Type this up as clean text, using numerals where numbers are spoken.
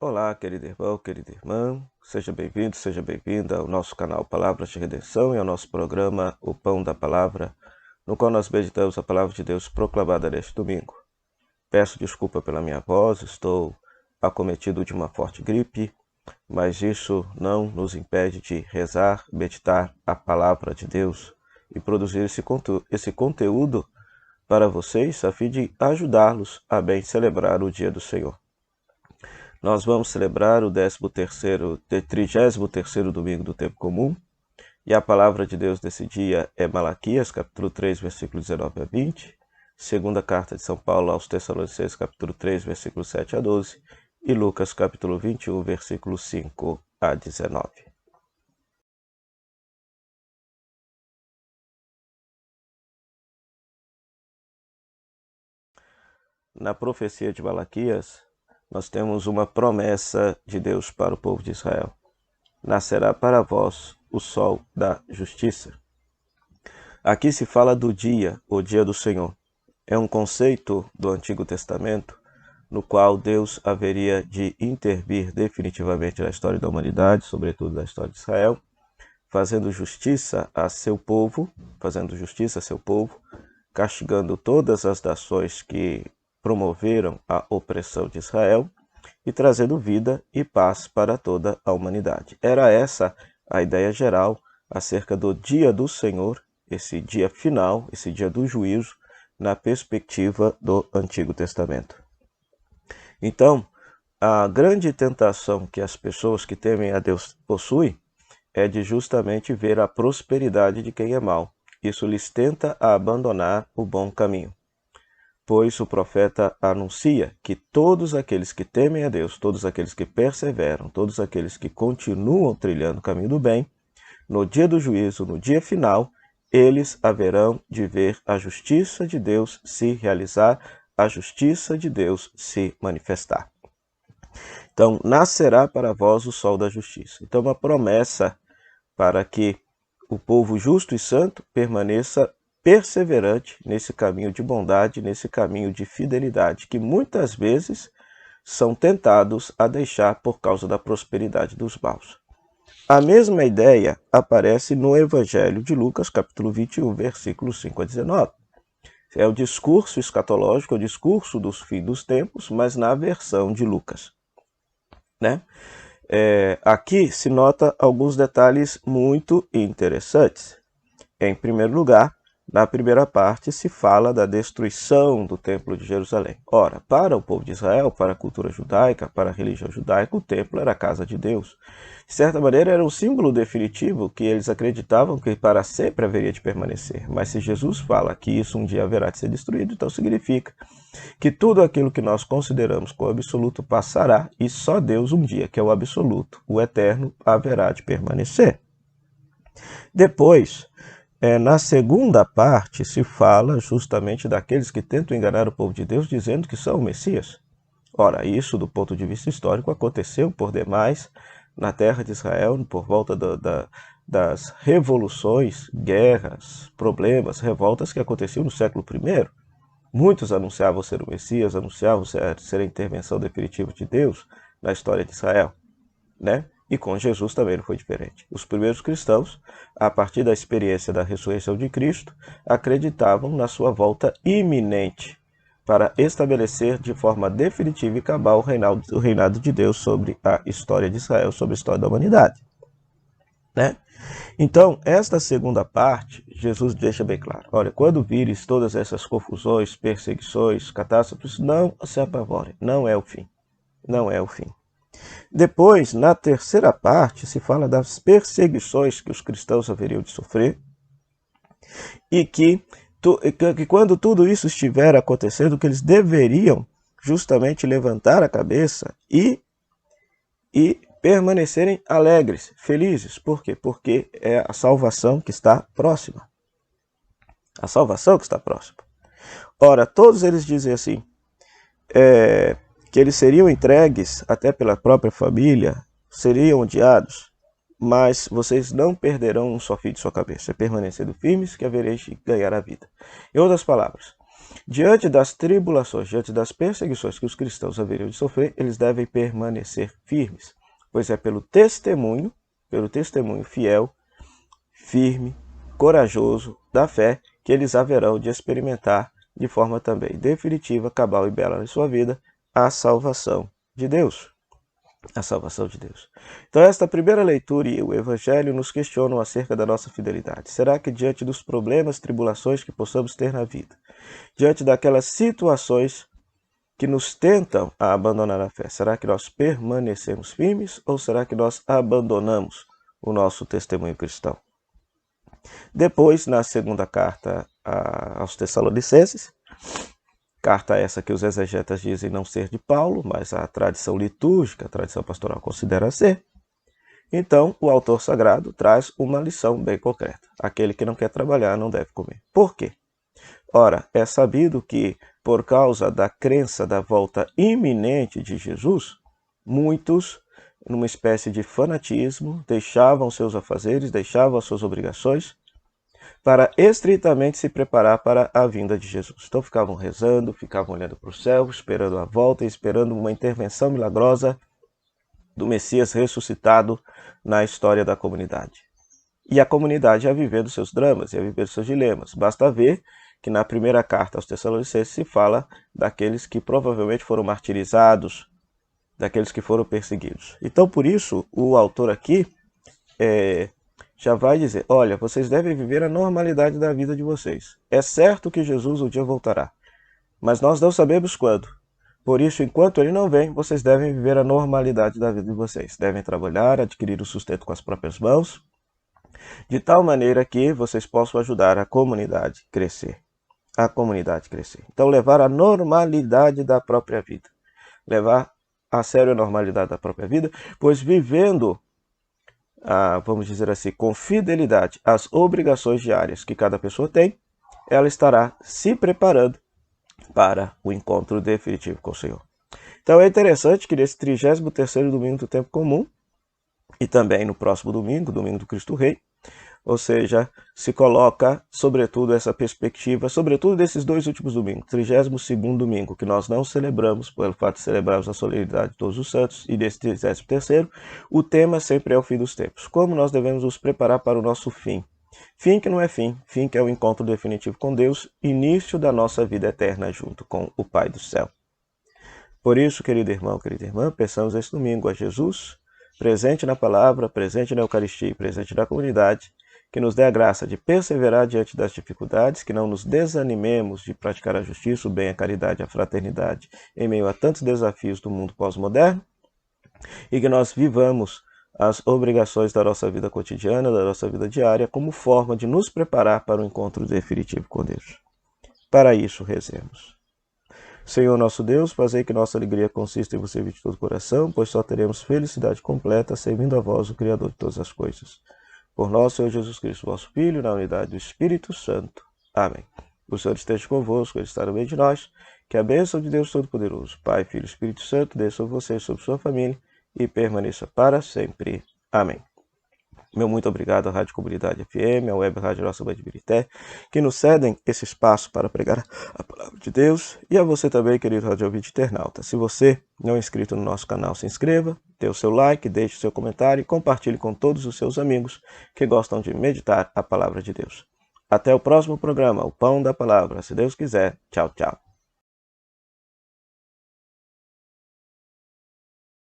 Olá, querido irmão, querida irmã, seja bem-vindo, seja bem-vinda ao nosso canal Palavras de Redenção e ao nosso programa O Pão da Palavra, no qual nós meditamos a Palavra de Deus proclamada neste domingo. Peço desculpa pela minha voz, estou acometido de uma forte gripe, mas isso não nos impede de rezar, meditar a Palavra de Deus e produzir esse conteúdo para vocês, a fim de ajudá-los a bem celebrar o dia do Senhor. Nós vamos celebrar o 33º domingo do tempo comum, e a palavra de Deus desse dia é Malaquias, capítulo 3, versículo 19 a 20, segunda carta de São Paulo aos Tessalonicenses, capítulo 3, versículo 7 a 12, e Lucas, capítulo 21, versículo 5 a 19. Na profecia de Malaquias, nós temos uma promessa de Deus para o povo de Israel. Nascerá para vós o sol da justiça. Aqui se fala do dia, o dia do Senhor. É um conceito do Antigo Testamento no qual Deus haveria de intervir definitivamente na história da humanidade, sobretudo na história de Israel, fazendo justiça a seu povo, castigando todas as nações que promoveram a opressão de Israel e trazendo vida e paz para toda a humanidade. Era essa a ideia geral acerca do dia do Senhor, esse dia final, esse dia do juízo, na perspectiva do Antigo Testamento. Então, a grande tentação que as pessoas que temem a Deus possuem é de justamente ver a prosperidade de quem é mau. Isso lhes tenta a abandonar o bom caminho. Pois o profeta anuncia que todos aqueles que temem a Deus, todos aqueles que perseveram, todos aqueles que continuam trilhando o caminho do bem, no dia do juízo, no dia final, eles haverão de ver a justiça de Deus se realizar, a justiça de Deus se manifestar. Então, nascerá para vós o sol da justiça. Então, uma promessa para que o povo justo e santo permaneça perseverante nesse caminho de bondade, nesse caminho de fidelidade, que muitas vezes são tentados a deixar por causa da prosperidade dos maus. A mesma ideia aparece no Evangelho de Lucas, capítulo 21, versículos 5 a 19. É o discurso escatológico, o discurso dos fins dos tempos, mas na versão de Lucas, né? Aqui se nota alguns detalhes muito interessantes. Em primeiro lugar, na primeira parte se fala da destruição do templo de Jerusalém. Ora, para o povo de Israel, para a cultura judaica, para a religião judaica, o templo era a casa de Deus. De certa maneira, era um símbolo definitivo que eles acreditavam que para sempre haveria de permanecer. Mas se Jesus fala que isso um dia haverá de ser destruído, então significa que tudo aquilo que nós consideramos como absoluto passará e só Deus um dia, que é o absoluto, o eterno, haverá de permanecer. Depois, na segunda parte, se fala justamente daqueles que tentam enganar o povo de Deus dizendo que são o Messias. Ora, isso do ponto de vista histórico aconteceu por demais na terra de Israel, por volta das revoluções, guerras, problemas, revoltas que aconteciam no século I. Muitos anunciavam ser o Messias, anunciavam ser a intervenção definitiva de Deus na história de Israel, né? E com Jesus também não foi diferente. Os primeiros cristãos, a partir da experiência da ressurreição de Cristo, acreditavam na sua volta iminente para estabelecer de forma definitiva e cabal o reinado de Deus sobre a história de Israel, sobre a história da humanidade, né? Então, esta segunda parte, Jesus deixa bem claro. Olha, quando vires todas essas confusões, perseguições, catástrofes, não se apavorem. Não é o fim. Não é o fim. Depois, na terceira parte, se fala das perseguições que os cristãos haveriam de sofrer e que quando tudo isso estiver acontecendo, que eles deveriam justamente levantar a cabeça e permanecerem alegres, felizes. Por quê? Porque é a salvação que está próxima. A salvação que está próxima. Ora, todos eles dizem assim, que eles seriam entregues até pela própria família, seriam odiados, mas vocês não perderão um só fio de sua cabeça, permanecendo firmes que havereis de ganhar a vida. Em outras palavras, Diante das tribulações, diante das perseguições que os cristãos haveriam de sofrer, eles devem permanecer firmes, pois é pelo testemunho fiel, firme, corajoso da fé, que eles haverão de experimentar de forma também definitiva, cabal e bela em sua vida, a salvação de Deus. A salvação de Deus. Então, esta primeira leitura e o Evangelho nos questionam acerca da nossa fidelidade. Será que diante dos problemas, tribulações que possamos ter na vida, diante daquelas situações que nos tentam a abandonar a fé, será que nós permanecemos firmes ou será que nós abandonamos o nosso testemunho cristão? Depois, na segunda carta aos Tessalonicenses, carta essa que os exegetas dizem não ser de Paulo, mas a tradição litúrgica, a tradição pastoral considera ser. Então, o autor sagrado traz uma lição bem concreta. Aquele que não quer trabalhar não deve comer. Por quê? Ora, é sabido que, por causa da crença da volta iminente de Jesus, muitos, numa espécie de fanatismo, deixavam seus afazeres, deixavam as suas obrigações, para estritamente se preparar para a vinda de Jesus. Então ficavam rezando, ficavam olhando para o céu, esperando a volta, esperando uma intervenção milagrosa do Messias ressuscitado na história da comunidade. E a comunidade ia vivendo seus dramas, ia vivendo seus dilemas. Basta ver que na primeira carta aos Tessalonicenses se fala daqueles que provavelmente foram martirizados, daqueles que foram perseguidos. Então, por isso, o autor aqui já vai dizer, olha, vocês devem viver a normalidade da vida de vocês. É certo que Jesus um dia voltará, mas nós não sabemos quando. Por isso, enquanto ele não vem, vocês devem viver a normalidade da vida de vocês. Devem trabalhar, adquirir o sustento com as próprias mãos, de tal maneira que vocês possam ajudar a comunidade a crescer. Então, levar a normalidade da própria vida. Levar a sério a normalidade da própria vida, pois vivendo vamos dizer assim, com fidelidade às obrigações diárias que cada pessoa tem, ela estará se preparando para o encontro definitivo com o Senhor. Então é interessante que nesse 33º domingo do tempo comum, e também no próximo domingo, domingo do Cristo Rei, ou seja, se coloca, sobretudo, essa perspectiva, sobretudo desses dois últimos domingos, 32º domingo, que nós não celebramos, pelo fato de celebrarmos a solenidade de todos os santos, e desse 33º, o tema sempre é o fim dos tempos. Como nós devemos nos preparar para o nosso fim? Fim que não é fim que é o encontro definitivo com Deus, início da nossa vida eterna junto com o Pai do céu. Por isso, querido irmão, querida irmã, peçamos esse domingo a Jesus, presente na palavra, presente na Eucaristia e presente na comunidade, que nos dê a graça de perseverar diante das dificuldades, que não nos desanimemos de praticar a justiça, o bem, a caridade, a fraternidade, em meio a tantos desafios do mundo pós-moderno, e que nós vivamos as obrigações da nossa vida cotidiana, da nossa vida diária, como forma de nos preparar para o encontro definitivo com Deus. Para isso, rezemos. Senhor nosso Deus, fazei que nossa alegria consista em vos servir de todo o coração, pois só teremos felicidade completa servindo a vós, o Criador de todas as coisas. Por nosso Senhor Jesus Cristo, vosso Filho, na unidade do Espírito Santo. Amém. O Senhor esteja convosco, Ele está no meio de nós. Que a bênção de Deus Todo-Poderoso, Pai, Filho e Espírito Santo, desça sobre você e sobre sua família e permaneça para sempre. Amém. Meu muito obrigado à Rádio Comunidade FM, à Web Rádio Nossa Mãe de Birité, que nos cedem esse espaço para pregar a palavra de Deus, e a você também, querido rádio ouvinte internauta. Se você não é inscrito no nosso canal, se inscreva, dê o seu like, deixe o seu comentário e compartilhe com todos os seus amigos que gostam de meditar a palavra de Deus. Até o próximo programa, o Pão da Palavra. Se Deus quiser, tchau, tchau.